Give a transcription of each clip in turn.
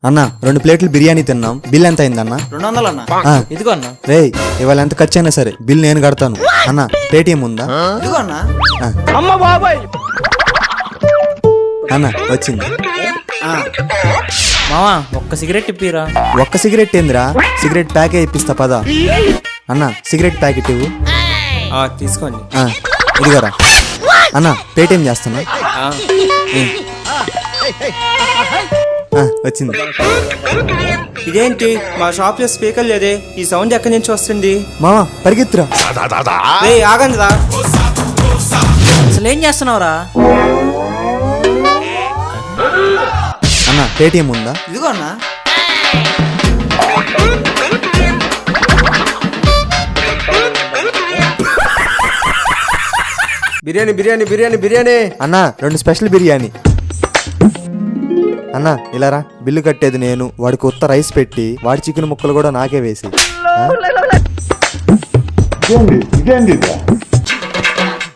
అన్న 2 ప్లేట్లు బిర్యానీ తిన్నాం. బిల్ ఎంత అయిందన్న? 200 అన్న. ఇదిగో అన్న. రే ఇవాళ ఎంత ఖర్చు అయినా సరే బిల్ నేను కడతాను. అన్న పేటిఎం ఉందా? ఇదిగో అన్న. అమ్మ బాబాయ్ అన్న వచ్చింది. మావా ఒక్క సిగరెట్ ఇప్పిరా. ఒక్క సిగరెట్ ఏందిరా? సిగరెట్ ప్యాకే ఇప్పిస్తా పదా. అన్న సిగరెట్ ప్యాకెట్ ఇవ్వు. తీసుకోండి. ఇదిగోరా అన్న పేటిఎం చేస్తున్నా. వచ్చింది. ఇదేంటి మా షాప్ లో స్పీకర్ లేదే, ఈ సౌండ్ ఎక్కడి నుంచి వస్తుంది? మామ పరిగెత్తురా. ఆగండి రా. అసలు ఏం చేస్తున్నావురా? అన్న పేటిఎం ఉందా? ఇదిగో అన్న. బిర్యానీ బిర్యానీ బిర్యానీ బిర్యానీ అన్న 2 స్పెషల్ బిర్యానీ. అన్న ఇలారా, బిల్లు కట్టేది నేను. వాడికి ఉత్త రైస్ పెట్టి వాడి చికెన్ ముక్కలు కూడా నాకే వేసి.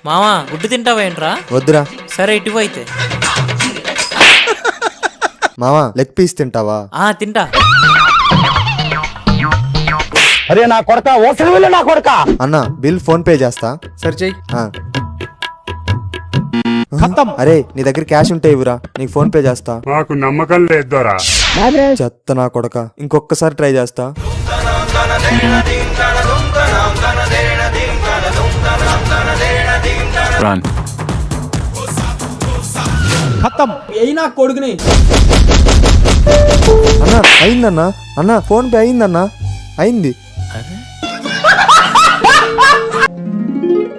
మావా గుడ్డు తింటావేంట్రా? వద్దురా. సరే ఇటు అయితే. మావా లెగ్ పీస్ తింటావా? తింటా. అరే నా కొడక ఓసలి వెళ్ళి నా కొడక. అన్న బిల్ ఫోన్ పే చేస్తా. సరే చెయ్యి. అరే నీ దగ్గర క్యాష్ ఉంటే ఇవ్వరా, నీకు ఫోన్ పే చేస్తా. మాకు నమ్మకం లేదోరా. చెత్త నా కొడక, ఇంకొకసారి ట్రై చేస్తా. అయినా కొడుకుని. అన్న అయిందన్న. అన్న ఫోన్ పే అయిందన్న. అయింది.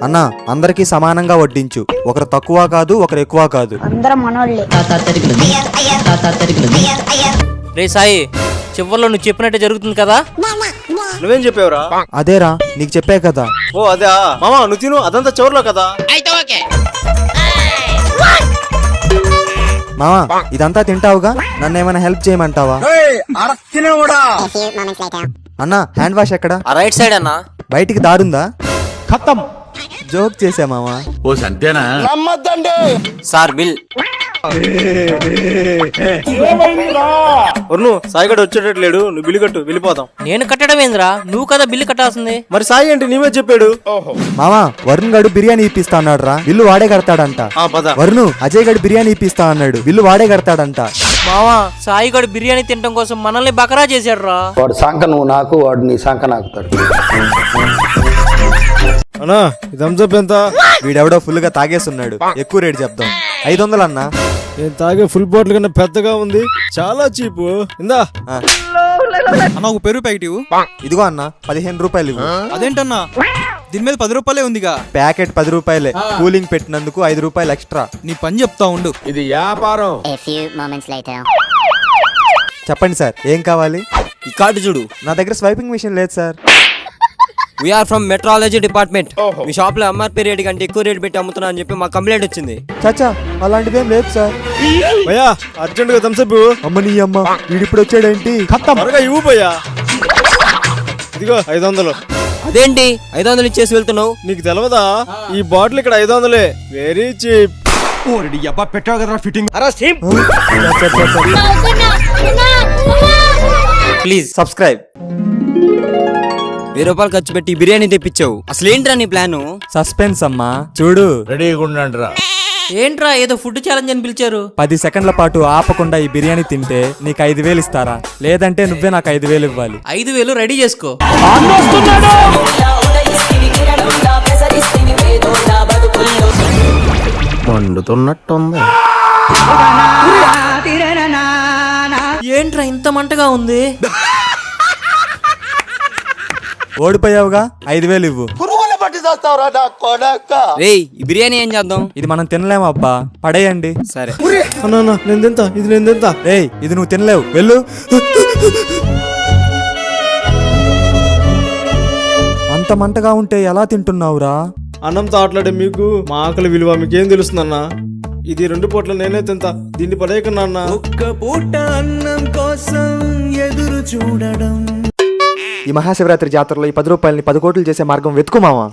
అన్న అందరికి సమానంగా వడ్డించు. ఒకరు తక్కువ కాదు, ఒకరు ఎక్కువ కాదు. అందరం మనోళ్ళే. రే సాయి, చివర్లో నువ్వు చెప్పినట్టే జరుగుతుంది కదా? నువ్వేం చెప్పావురా? అదేరా నీకు చెప్పే కదా. ఓ అదే మామా, నువ్వు తిను, అదంతా చివర్లో కదా. మావా ఇదంతా తింటావుగా, నన్ను ఏమైనా హెల్ప్ చేయమంటావా? అన్న హ్యాండ్ వాష్ ఎక్కడ? రైట్ సైడ్ అన్నా. బయటికి దారుందా? జోక్ చేసా మావా. ఓ సంతేనా? Sir bill. సాయిగడ వచ్చేటట్లేడు, నువ్వు బిల్లు కట్టు, వెళ్ళిపోతాం. నేను కట్టడం ఏందిరా? నువ్వు కదా బిల్లు కట్టాల్సింది. మరి సాయి అంటే నీవే చెప్పాడు. మావా వరుణ్ గడు బిర్యానీ ఇప్పిస్తా అన్నాడు రా, బిల్లు వాడే కడతాడంట. పద. వరుణ్ అజయ్ గడు బిర్యానీ ఇప్పిస్తా అన్నాడు, బిల్లు వాడే కడతాడంట. మావా సాయి గడు బిర్యానీ తినడం కోసం మనల్ని బకరా చేశాడు రా. వాడు సంక నువ్వు నాకు, వాడు నీ సంక నాకుతాడు. అన్నా థమ్స్అప్ ఎంత? వీడెవడో ఫుల్ గా తాగేస్తున్నాడు, ఎక్కువ రేటు చెప్దాం. 500 అన్నా. నేను తాగే ఫుల్ బాటిల్ కన్నా పెద్దగా ఉంది, చాలా చీపు. ఇందా అన్న ఒక పెరుగు ప్యాకెట్ ఇవ్వు. ఇదిగో అన్న 15 రూపాయలు ఇవ్వు. అదేంటన్నా దీని మీద 10 రూపాయలే ఉందిగా. ప్యాకెట్ 10 రూపాయలే, కూలింగ్ పెట్టినందుకు 5 రూపాయలు ఎక్స్ట్రా. నీ పని చెప్తా ఉండు. ఇది వ్యాపారం. చెప్పండి సార్ ఏం కావాలి? ఈ కార్డు చూడు. నా దగ్గర స్వైపింగ్ మిషన్ లేదు sir. We are from metrology department. మీ షాప్ లో ఎంఆర్పీ రేట్ కంటే ఎక్కువ రేట్ పెట్టి అమ్ముతున్నా అని చెప్పి మాకు కంప్లైంట్ వచ్చింది. చచ్చా అలాంటిదేం లేదు సార్. భయ్యా అర్జెంట్ గా థమ్స్అప్. అమ్మ నీ అమ్మ, వీడిప్పుడు వచ్చాడేంటి? త్వరగా ఇవ్వు భయ్యా. ఇదిగో 500. అదేంటి 500 ఇచ్చేసి వెళ్తున్నావు? నీకు తెలవదా, ఈ బాటిల్ ఇక్కడ 500. Very cheap. పెట్టావు కదరా ఫిట్టింగ్. Please subscribe. 1000 రూపాయలు ఖర్చు పెట్టి బిర్యానీ తెప్పించావు. అసలు ఏంట్రా నీ ప్లాను? సస్పెన్స్ అమ్మా, చూడు. రెడీగా ఉండండిరా. ఏంట్రా ఏదో ఫుడ్ ఛాలెంజ్ అని పిలిచారు? 10 సెకండ్ల పాటు ఆపకుండా ఈ బిర్యానీ తింటే నీకు 5,000 ఇస్తారా, లేదంటే నువ్వే నాకు 5,000 ఇవ్వాలి. 5,000 రెడీ చేసుకో. మండుతున్నట్టుంది. ఏంట్రా ఇంత మంటగా ఉంది? ఓడిపోయావుగా, 5,000 ఇవ్వు. రేయ్ ఈ బిర్యానీ ఏం చేద్దాం? ఇది మనం తినలేము అబ్బా, పడేయండి. సరే. అన్నా నేను తింటా, ఇది నేను తింటా. ఏయ్ ఇది నువ్వు తినలేవు, వెళ్ళు. అంత మంటగా ఉంటే ఎలా తింటున్నావురా? అన్నంతో ఆటలాడే మీకు మా ఆకలి విలువ మీకేం తెలుస్తుందన్నా? ఇది 2 పూట్ల నేనే తింటా, దీన్ని పడేయకన్నా అన్నా. ఒక్క పూట అన్నం కోసం ఎదురు చూడడం. ఈ మహాశివరాత్రి జాతరలో ఈ 10 రూపాయలని 10 కోట్లు చేసే మార్గం వెతుకు మావా.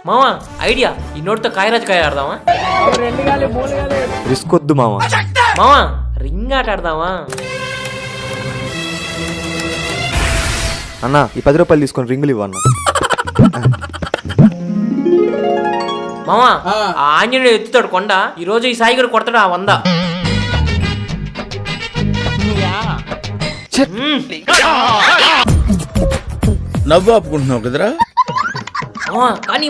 మామా ఐడియా, ఈ నోటితో కాయరాజు కాయ ఆడదామా? రిస్క్ వద్దు మావా. మామా రింగ్ ఆట ఆడదామా? అన్న ఈ 10 రూపాయలు తీసుకొని రింగులు ఇవ్వన్న. మామా ఆ ఆంజనేయుడు ఎత్తుతాడు కొండ, ఈ రోజు ఈ సాయి కూడా కొడతాడు ఆ 100. నవ్వు ఆపుకుంటున్నావు కదరా? కానీ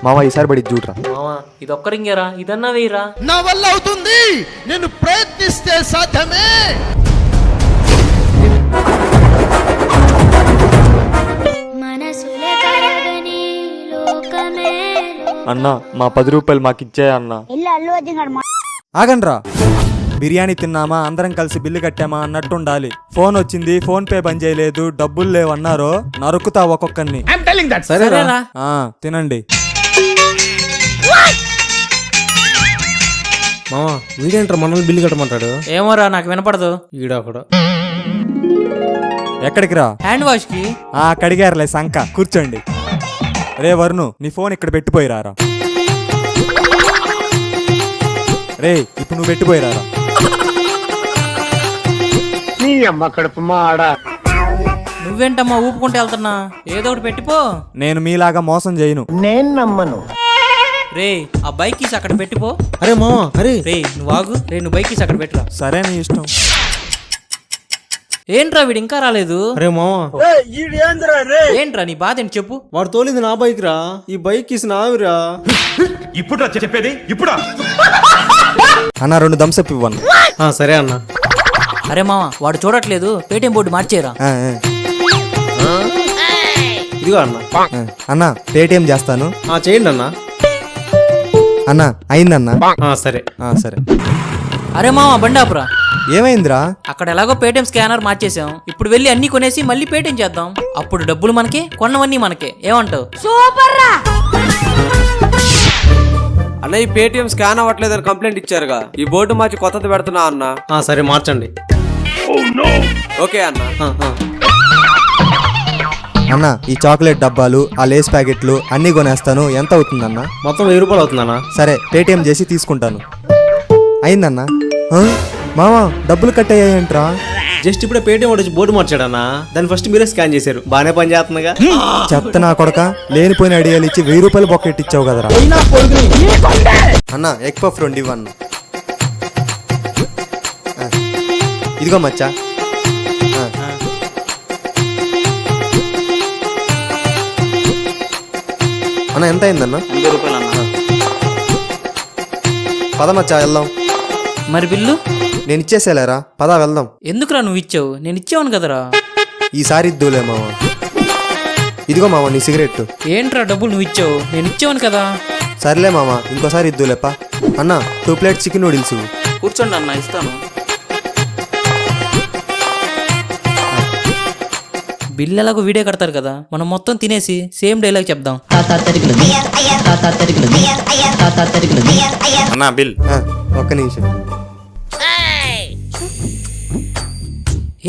మామ ఈసారి బడి చూడరా. మామా ఇది ఒక్క రింగేరా, ఇదన్నా వేయరా. నా వల్ల అవుతుంది, నేను ప్రయత్నిస్తే సాధ్యమే. అన్న మా 10 రూపాయలు మాకు ఇచ్చే అన్న. ఆగండ్రా, బిర్యానీ తిన్నామా అందరం కలిసి బిల్లు కట్టామా అన్నట్టు ఉండాలి. ఫోన్ వచ్చింది, ఫోన్ పే బంద్ చేయలేదు, డబ్బులు లేవన్నారో నరుకుతా ఒక్కొక్కరిని. సరేరా తినండి. మామా వీడేంట్రా మనల్ని బిల్లు కట్టమంటాడు? ఏమోరా నాకు వినపడదు. ఈడొకడు. ఎక్కడికి రా? హ్యాండ్ వాష్ కి. కడిగారులే సంక, కూర్చోండి. రే వరుణు నీ ఫోన్ ఇక్కడ పెట్టిపోయిరారా. రే ఇప్పుడు నువ్వు పెట్టిపోయిరారా. నీ అమ్మ కడుపు మాడ. నువ్వేంటమ్మా ఊపుకుంటూ వెళ్తున్నా? ఏదో ఒకటి పెట్టిపో. నేను మీలాగా మోసం చేయను. నేను నమ్మను. రే ఆ బైక్ తీసి అక్కడ పెట్టిపో. అరే మామా అరే. రే నువ్వు ఆగు. రే నువ్వు బైక్ తీసి అక్కడ పెట్టురా. సరే నీ ఇష్టం. ఏంట్రా వీడు ఇంకా రాలేదు? అరే మామా ఏంట్రా నీ బాధ ఏంటి చెప్పు. వాడు తోలింది నా బైక్ రా, ఈ బైక్ ఇసి నావిరా. ఇప్పుడు చెప్పేది ఇప్పుడు అన్న 2 థమ్స్అప్ ఇవ్వను. సరే అన్న. అరే మామ వాడు చూడట్లేదు, పేటిఎం బోర్డు మార్చేరా. ఇదిగో అన్న. అన్న పేటిఎం చేస్తాను. చేయండి అన్న. అన్న అయిందన్న. సరే సరే. అరే మామ బండాపురా. ఏమైందిరా? అక్కడ ఎలాగో పేటిఎం స్కానర్ మార్చేసాం, ఇప్పుడు వెళ్ళి అన్ని కొనేసి మళ్ళీ పేటిఎం చేద్దాం. అప్పుడు డబ్బులు మనకి, కొన్నవన్నీ మనకే. ఏమంటావు? అన్న ఈ పేటిఎం స్కాన్ అవ్వట్లేదని కంప్లైంట్ ఇచ్చారుగా, ఈ బోర్డు మార్చి కొత్తది పెడుతున్నా అన్న. సరే మార్చండి. ఓకే అన్న. అన్న ఈ చాక్లెట్ డబ్బాలు, ఆ లేస్ ప్యాకెట్లు అన్ని కొనేస్తాను. ఎంత అవుతుందన్న? మొత్తం 1000 రూపాయలు అవుతుందన్నా. సరే పేటిఎం చేసి తీసుకుంటాను. అయిందన్న. మామ డబ్బులు కట్టయ్యాయంట్రా. జస్ట్ ఇప్పుడే పేటిఎం వచ్చి బోర్డు మార్చాడన్నా, దాన్ని ఫస్ట్ మీరే స్కాన్ చేశారు. బాగానే పని చేస్తుందిగా. చెత్త నా కొడక, లేనిపోయిన ఐడియాలు ఇచ్చి 1000 రూపాయలు బొక్కెట్ ఇచ్చావు కదరా. అన్న ఎగ్ పఫ్ 2 ఇవ్వన్న. ఇదిగో మచ్చా. అన్న ఎంత అయిందన్న? 100 రూపాయలు అన్న. పద మచ్చా వెళ్దాం. మరి బిల్లు నేను ఇచ్చేసేలేరా, పదా వెళ్దాం. ఎందుకురా నువ్వు ఇచ్చావు? నేను ఇచ్చావును కదరా. ఈసారి ఇద్దులే మామ. ఇదిగో మామ నీ సిగరెట్. ఏంట్రా డబ్బులు నువ్వు ఇచ్చావు? నేను ఇచ్చావును కదా. సర్లే మామ ఇంకోసారి ఇద్దులేపా. అన్న 2 ప్లేట్స్ చికెన్ నూడిల్స్. కూర్చోండి అన్న ఇస్తాను. బిల్లు ఎలాగో వీడియో కడతారు కదా, మనం మొత్తం తినేసి సేమ్ డైలాగ్ చెప్దాం. అన్నా బిల్. ఒక్క నిమిషం.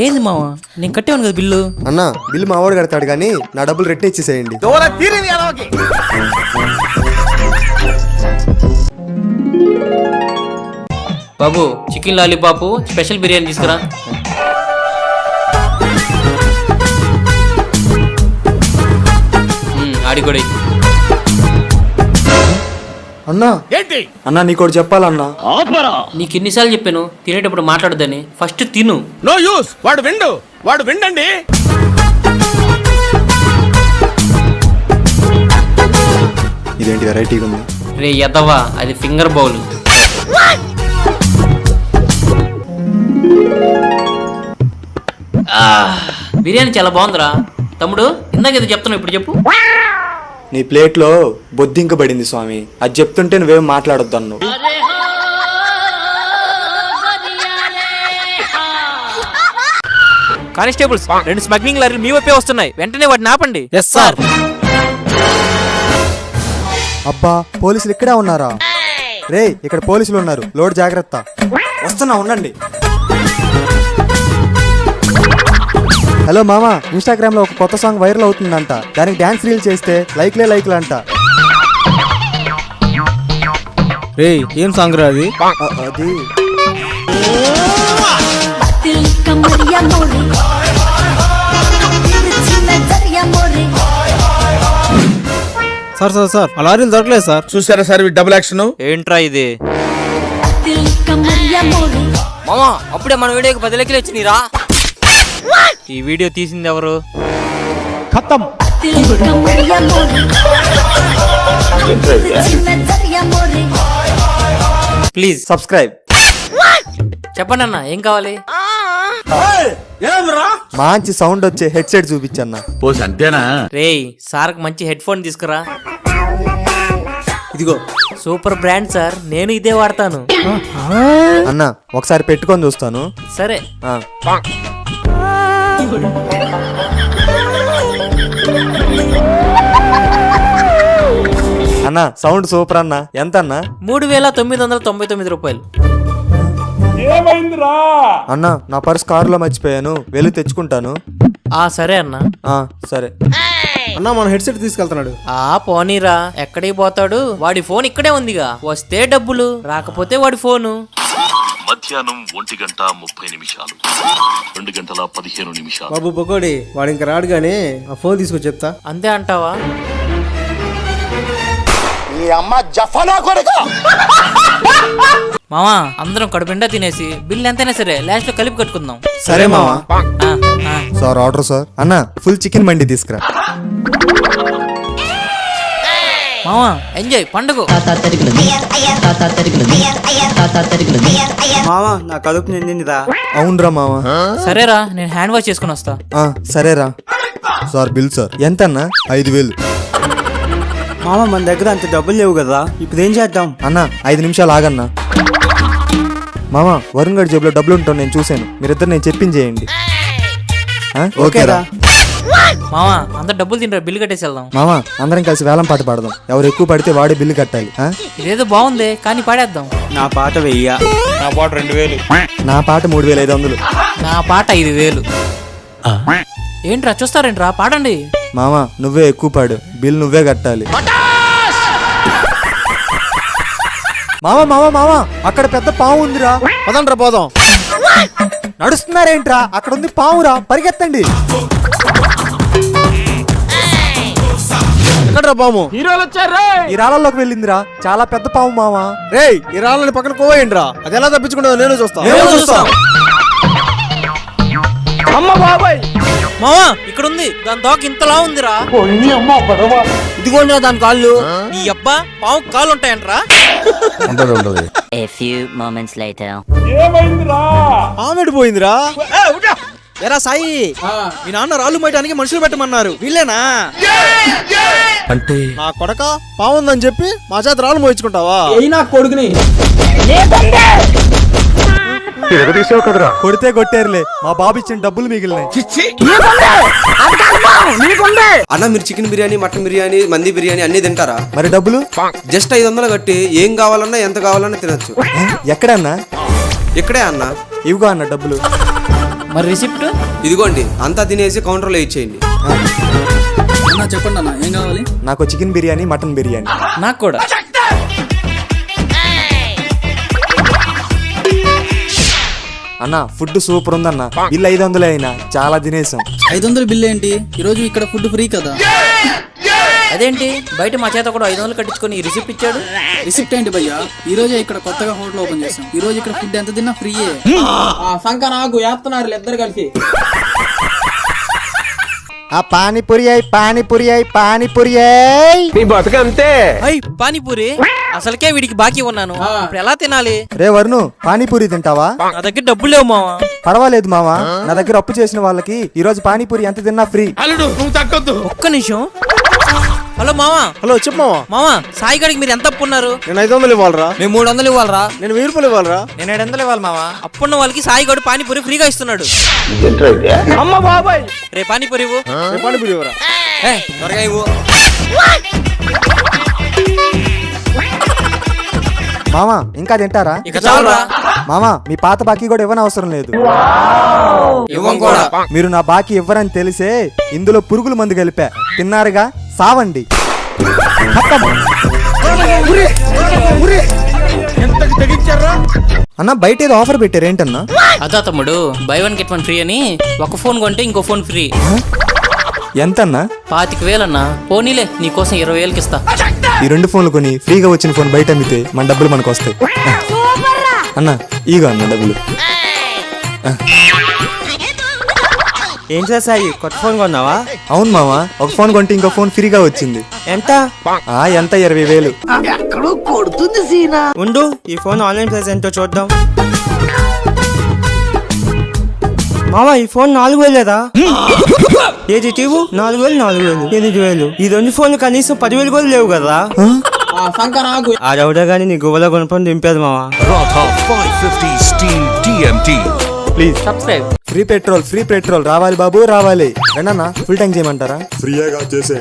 ఏంది మావా నేను కట్టేవాను కదా బిల్లు. అన్న బిల్లు మా వాడు కడతాడు కానీ నా డబ్బులు రిటర్న్ ఇచ్చేసేయండి. బాబు చికెన్ లాలీపాప్ స్పెషల్ బిర్యానీ తీసుకురా. ఆడిగొడి. అన్నా ఏంటి? అన్నా నీకోటి చెప్పాలన్నా. నీకు ఎన్నిసార్లు చెప్పాను తినేటప్పుడు మాట్లాడదని? ఫస్ట్ తిను. No use. వాడు విండండి. ఇదేంటి వెరైటీగా ఉంది? రే ఎదవా అది ఫింగర్ బౌల్. బిర్యానీ చాలా బాగుందిరా తమ్ముడు. ఇందాక ఏదో చెప్తున్నావు, ఇప్పుడు చెప్పు. నీ ప్లేట్లో బొద్దింక పడింది స్వామి, అది చెప్తుంటే నువ్వేం మాట్లాడొద్దు అన్నావు. కానిస్టేబుల్స్ 2 స్మగ్లింగ్ లారీలు మీ వైపే వస్తున్నాయి, వెంటనే వాటిని ఆపండి. Yes sir. అబ్బా పోలీసులు ఇక్కడే ఉన్నారా? రే ఇక్కడ పోలీసులు ఉన్నారు, లోడ్ జాగ్రత్త. వస్తున్నా ఉండండి. హలో మామా, ఇన్స్టాగ్రామ్ లో ఒక కొత్త సాంగ్ వైరల్ అవుతుందంట, దానికి డాన్స్ రీల్ చేస్తే లైక్లే లైక్లు అంట. రేయ్ ఏం సాంగ్ రా అది? అది दिल कमरिया मोरे तिरछी नजरिया मोरे సార్ ఆ లారీలు దొరకలేదు సార్. చూసారా సార్ డబుల్ యాక్షన్. ఏంట్రా ఇది? दिल कमरिया मोरे మామా అప్పుడే మన వీడియోకి 10 లెక్కలు వచ్చినాయిరా. ఈ వీడియో తీసింది ఎవరు? दिल कमरिया मोरे तिरछी नजरिया मोरे ప్లీజ్ సబ్స్క్రైబ్. చెప్పండి అన్న, ఏం కావాలి? మంచి సౌండ్ వచ్చే హెడ్సెట్ చూపించన్నా. పోసి అంతేనా? రేయ్ సార్కి మంచి హెడ్ ఫోన్ తీసుకురా. ఇదిగో సూపర్ బ్రాండ్ సార్, నేను ఇదే వాడతాను. అన్న ఒకసారి పెట్టుకొని చూస్తాను. సరే. ఆ. అన్న సౌండ్ సూపర్ అన్న. ఎంత అన్న? 3999 రూపాయలు. అన్న నా పర్స్ కారులో మర్చిపోయాను, వెళ్ళి తెచ్చుకుంటాను. సరే అన్న. సరే అన్న మన హెడ్సెట్ తీసుకెళ్తున్నాడు. పోనీరా, ఎక్కడికి పోతాడు? వాడి ఫోన్ ఇక్కడే ఉందిగా. వస్తే డబ్బులు, రాకపోతే వాడి ఫోను. మధ్యాహ్నం 1:30 2:15 బాబు బొకోడి వాడు ఇంకా రాడు గానీ ఆ ఫోన్ తీసుకొచ్చి చెప్తా. అంతే అంటావా? ఈ అమ్మ జఫనా కొడుకు. మామా అందరం కడుపుండా తినేసి బిల్ ఎంతైనా సరే లాస్ట్ లో కలిపి కట్టుకుందాం. సరే మావా. ఆ, ఆ. Sir order sir. అన్న ఫుల్ చికెన్ మండి తీసుకురా. మామా ఎంజాయ్ పండుగ. మామా నా కడుపు నిండిందిరా. అవునరా మావా. సరేరా, నేను హ్యాండ్ వాష్ చేసుకుని వస్తా. సరేరా. Sir bill sir. ఎంత అన్న? 5000. మామ మన దగ్గర అంత డబ్బులు లేవు కదా, ఇప్పుడు ఏం చేద్దాం? అన్న 5 నిమిషాలు ఆగన్నా. మామా వరుణ్ గడి జేబులో డబ్బులు ఉంటాను నేను చూశాను. మీరిద్దరు నేను చెప్పించేయండి. ఓకేరా మామా అంత డబ్బులు తింటారు, బిల్లు కట్టేసి వెళ్దాం. మామా అందరం కలిసి వేలం పాట పాడదాం. ఎవరు ఎక్కువ పడితే వాడే బిల్లు కట్టాలి. ఇదేదో బాగుంది కానీ పాడేద్దాం. నా పాట వెయ్య. నా పాట 2000. నా పాట 3500. నా పాట 5000. ఏంట్రా చూస్తారేంట్రా, పాడండి. మామా నువ్వే ఎక్కువ పాడు, బిల్ నువ్వే కట్టాలి. మామా మామా మామా అక్కడ పెద్ద పాము ఉందిరా. పదండ్రా పోదాం. నడుస్తున్నారేంట్రా? అక్కడ ఉంది పావురా, పరిగెత్తండి. ఎక్కడ్రా పాము? ఈ రాళ్ళలోకి వెళ్ళిందిరా, చాలా పెద్ద పాము మామా. రేయ్ ఈ రాళ్ళని పక్కన కోవేయండిరా. అది ఎలా తప్పించుకుంటుందో నేను చూస్తా. మామా ఇక్కడ ఉంది, దాని దోక ఇంతలా ఉందిరా. ఇదిగోండిరా దాని కాళ్ళు. నీ అబ్బా పావు కాళ్ళు ఉంటాయంట్రా. A few moments later ఆమె పోయిందిరా. ఎరా సాయి, మీ నాన్న రాళ్ళు మోయడానికి మనుషులు పెట్టమన్నారు, వీళ్ళేనా? అంటే నా కొడక పావుందని చెప్పి మా చేత రాళ్ళు మోయించుకుంటావా? కొడితే కొట్టారులే, మా బాబు ఇచ్చిన డబ్బులు మిగిలినాయి. అన్న మీరు చికెన్ బిర్యానీ, మటన్ బిర్యానీ, మంది బిర్యానీ అన్ని తింటారా? మరి డబ్బులు? జస్ట్ 500 కట్టి ఏం కావాలన్నా ఎంత కావాలన్నా తినొచ్చు. ఎక్కడన్నా? ఇక్కడే అన్న. ఇవిగో అన్న డబ్బులు. మరి రిసిప్ట్? ఇదిగోండి, అంతా తినేసి కౌంటర్లో ఇచ్చేయండి. చెప్పండి అన్న ఏం కావాలి? నాకు చికెన్ బిర్యానీ, మటన్ బిర్యానీ. నాకు కూడా. అన్న ఫుడ్ సూపర్ ఉందన్న. బిల్ 500 అయినా చాలా తినేసాం. 500 బిల్ ఏంటి? ఈరోజు ఇక్కడ ఫుడ్ ఫ్రీ కదా. అదేంటి బయట మా చేత కూడా 500 కట్టించుకొని ఈ రిసిప్ట్ ఇచ్చాడు? రిసిప్ట్ ఏంటి భయ్యా? ఈ రోజే ఇక్కడ కొత్తగా హోటల్ ఓపెన్ చేసాం. ఈ రోజు ఇక్కడ ఫుడ్ ఎంత తిన్నా ఫ్రీయే. సంక నాకు వేస్తున్నారు ఇద్దరు కలిసి. పానీపూరి అయి పానీపూరి అయి పానీపూరి అయి. నీ బతుకంతే. అయ్ పానీపూరి అసలుకే వీడికి బాకీ ఉన్నాను, ఇప్పుడు ఎలా తినాలి? రే వరుణు, పానీపూరి తింటావా? నా దగ్గర డబ్బులు లేవు మావా. పర్వాలేదు మావా, నా దగ్గర అప్పు చేసిన వాళ్ళకి ఈ రోజు పానీపూరి ఎంత తిన్నా ఫ్రీ. అల్లుడు నువ్వు తగ్గొద్దు. ఒక్క నిమిషం. హలో మావా. హలో చెప్పు మావా. మావా సాయి గడికి మీరు ఎంత అప్పు ఉన్నారు? నేను 500 ఇవ్వాలరా. మేము 300 ఇవ్వాలరా. నేను 1000 రూపాయలు ఇవ్వాలరా. నేను 700 ఇవ్వాలి మావా. అప్పున్న వాళ్ళకి సాయి గడు పానీపూరి ఫ్రీగా ఇస్తున్నాడు. అమ్మ బాబాయ్, రే పానీపూరి ఇవ్వు. పానీపూరి ఇవ్వరా. త్వరగా ఇవ్వు. మామా ఇంకా తింటారా? ఇక చాలురా. మామా మీ పాత బాకీ కూడా ఇవ్వనవసరం లేదు. ఇవ్వం కూడా. మీరు నా బాకీ ఇవ్వరని తెలిసే ఇందులో పురుగుల మందు కలిపా. తిన్నారుగా, సావండి. అన్న బయట ఏదో ఆఫర్ పెట్టారు ఏంటన్నా? అదా తమ్ముడు, బై 1 get 1 ఫ్రీ అని ఒక ఫోన్ కొంటే ఇంకో ఫోన్ ఫ్రీ. ఎంతన్నా? 25,000 అన్నా. పోనీలే, నీకోసం 20,000కి ఇస్తా. ఈ 2 ఫోన్లు కొని ఫ్రీగా వచ్చిన ఫోన్ బయట అమ్మితే మన డబ్బులు మనకు వస్తాయి. అన్న ఈగో అన్న డబ్బులు. ఏం చేసాయి, కొత్త ఫోన్ కొన్నావా? అవును మావా, ఒక ఫోన్ కొంటే ఇంకో ఫోన్ ఫ్రీగా వచ్చింది. ఎంత? ఎంత 20,000. ఉండు, ఈ ఫోన్ ఆన్లైన్ ప్రైస్ ఎంతో చూద్దాం. మావా, ఈ ఫోన్ 4,000 ఏది తీవు? 4,000 8,000. ఈ 2 ఫోన్లు కనీసం 10,000 కూడా లేవు కదా. సంక నాకు ఆ రౌడా గానీ నీ గువ్వలో కొనుక్కొని దింపేది మావా. Radha 550 steel TMT. Please subscribe. Free petrol రావాలి బాబు, రావాలి. రండన్నా, ఫుల్ ట్యాంక్ చేయమంటారా? ఫ్రీగా చేసే.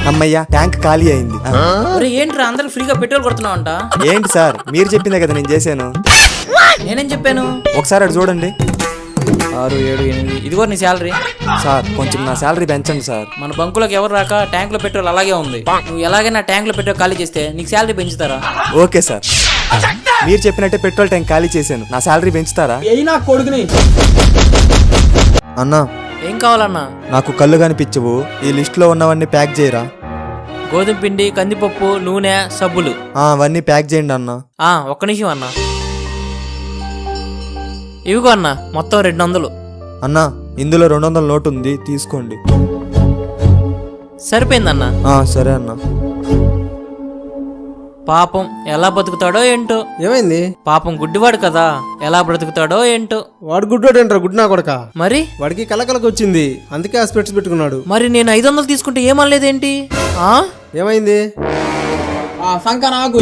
అమ్మయ్యా, ట్యాంక్ ఖాళీ అయింది. ఏంట్రా అందరూ ఫ్రీగా పెట్రోల్ కొడుతున్నావంట? ఏంటి సార్, మీరు చెప్పిందే కదా నేను చేశాను. నేనేం చెప్పాను? ఒకసారి అటు చూడండి. 6, 7, 8. ఇదిగో నీ శాలరీ. సార్ కొంచెం నా శాలరీ పెంచండి సార్. మన బంకులోకి ఎవరు రాక ట్యాంక్ లో పెట్రోల్ అలాగే ఉంది. నువ్వు ఎలాగైనా ట్యాంక్ లో పెట్రోల్ ఖాళీ చేస్తే నీకు శాలరీ పెంచుతారా? ఓకే సార్, మీరు చెప్పినట్టే పెట్రోల్ ట్యాంక్ ఖాళీ చేశాను. నా శాలరీ పెంచుతారా? నా కొడుకుని అన్నా, ఏం కావాలన్నా? నాకు కళ్ళు కనిపించవు, ఈ లిస్ట్ లో ఉన్నవన్నీ ప్యాక్ చేయరా? గోధుమ పిండి, కందిపప్పు, నూనె, సబ్బులు. అవన్నీ ప్యాక్ చేయండి అన్నా. ఒక్క నిమిషం అన్నా. ఇవిగో అన్నా, మొత్తం 200. అన్నా, ఇందులో 200 నోటు ఉంది, తీసుకోండి. సరిపోయిందన్నా. సరే అన్నా. పాపం ఎలా బతుకుతాడో ఏంటో. ఏమైంది? పాపం గుడ్డివాడు కదా, ఎలా బ్రతుకుతాడో ఏంటో. వాడు గుడ్డోడు ఏంట్రా, గుడ్డు నా కొడక. మరి వాడికి కలకలకు వచ్చింది, అందుకే ఆ స్పెట్స్ పెట్టుకున్నాడు. మరి నేను 500 తీసుకుంటే ఏమనలేదేంటి? ఏమైంది? సంక నాకు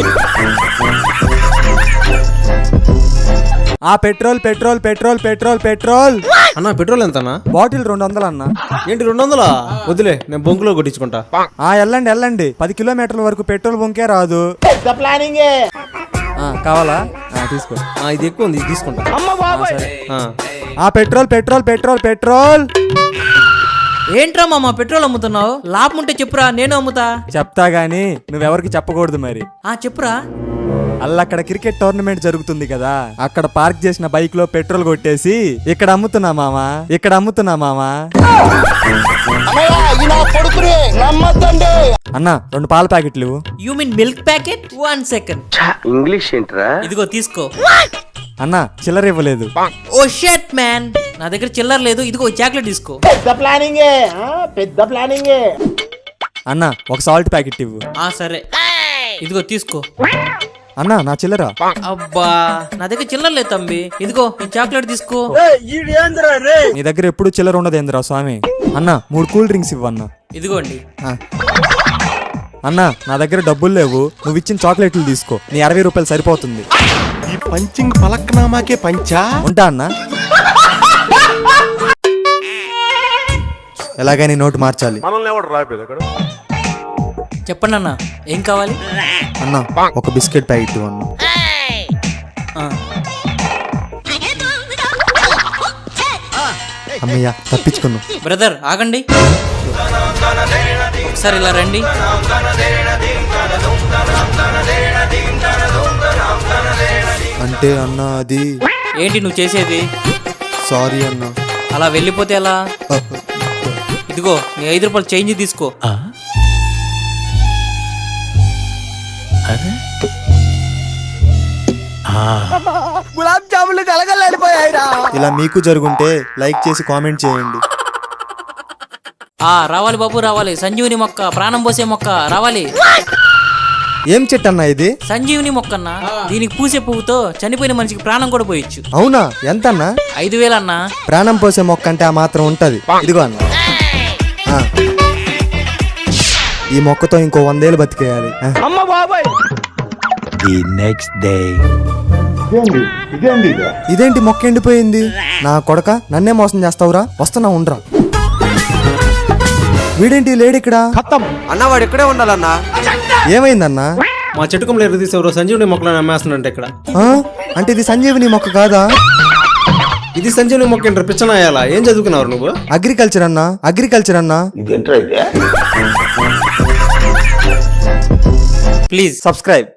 పెట్రోల్ అన్నా, పెట్రోల్ ఎంతనా? బాటిల్ 200 అన్నా. ఏంటి 200? వదిలే, నేను బొంకులో కొట్టించుకుంటా. వెళ్ళండి. 10 కిలోమీటర్ల వరకు పెట్రోల్ బొంకే రాదు. కావాలా? తీసుకో. ఇది ఎక్కువ ఉంది, ఇది తీసుకుంటా. పెట్రోల్. ఏంట్రా మామ పెట్రోల్ అమ్ముతున్నావు? లాభం ఉంటే చెప్పురా, నేను అమ్ముతా. చెప్తా గానీ నువ్వెవరికి చెప్పకూడదు మరి. చెప్పురా. అక్కడ క్రికెట్ టోర్నమెంట్ జరుగుతుంది కదా, అక్కడ పార్క్ చేసిన బైక్ లో పెట్రోల్ కొట్టేసి ఇక్కడ అమ్ముతున్నా మామా. అన్నా, 2 పాల ప్యాకెట్లు. You mean milk packet? 1 second. English ఏంట్రా? ఇదిగో తీసుకో. అన్నా, చిల్లర ఇవ్వలేదు. ఓ షట్ మ్యాన్, నా దగ్గర చిల్లర లేదు. ఇదిగో చాక్లెట్ తీసుకో. పెద్ద ప్లానింగే. అన్నా, ఒక సాల్ట్ ప్యాకెట్ ఇవ్వు. సరే, ఇదిగో తీసుకో. అన్నా, నా చిల్లర. అబ్బా, నా దగ్గర చిల్లర లేదు తమ్మి. ఇదిగో ఈ చాక్లెట్ తీసుకో. నీ దగ్గర ఎప్పుడు చిల్లర ఉండదేంద్రా స్వామి. అన్నా, 3 కూల్ డ్రింక్స్ ఇవ్వన్నా. ఇదిగోండి. అన్నా, నా దగ్గర డబ్బులు లేవు, నువ్వు ఇచ్చిన చాక్లెట్లు తీసుకో. నీ 60 రూపాయలు సరిపోతుంది. ఈ పంచింగ్ పలక్నామాకే పంచా. ఉంటా అన్నా. ఎలాగైనా నోటు మార్చాలి. చెప్పండి అన్న, ఏం కావాలి? అన్నా, ఒక బిస్కెట్ ప్యాకెట్ అన్నా. అమ్మయ్యా, తప్పించుకున్నాం. బ్రదర్ ఆగండి, ఒకసారి ఇలా రండి. అంటే అన్నా, అది ఏంటి నువ్వు చేసేది? సారీ అన్నా. అలా వెళ్ళిపోతే ఎలా? ఇదిగో నీ 5 రూపాయలు చేంజ్ తీసుకో. గులాబ్ జాములు కలగలేడిపోయాయిరా. ఇలా మీకు జరుగుంటే లైక్ చేసి కామెంట్ చేయండి. రావాలి బాబు, రావాలి. సంజీవుని మొక్క, ప్రాణం పోసే మొక్క రావాలి. ఏం చెట్టు అన్నా ఇది? సంజీవుని మొక్కన్నా. దీనికి పూసే పువ్వుతో చనిపోయిన మనిషికి ప్రాణం కూడా పోయొచ్చు. అవునా? ఎంత అన్నా? 5,000 అన్నా. ప్రాణం పోసే మొక్క అంటే ఆ మాత్రం ఉంటది. ఇదిగో అన్న, ఈ మొక్కతో ఇంకో 100 ఏళ్ళు బతికేయాలి. ఇదేంటి మొక్క ఎండిపోయింది? నా కొడక, నన్నే మోసం చేస్తావురా. వస్తున్నా, ఉండరా. వీడేంటి లేడిక్కడ? అన్నా, వాడు ఇక్కడే ఉండాలన్నా. ఏమైందన్నా? మా చెట్టుకంలో ఎరుగు తీసేవారు సంజీవుని మొక్కలను అమ్మేస్తున్నంటే ఇక్కడ. అంటే ఇది సంజీవుని మొక్క కాదా? ఇది సంజీవుని మొక్క ఏంటారు, పిచ్చనాయాలా? ఏం చదువుకున్నావు నువ్వు? అగ్రికల్చర్ అన్నా. Please subscribe.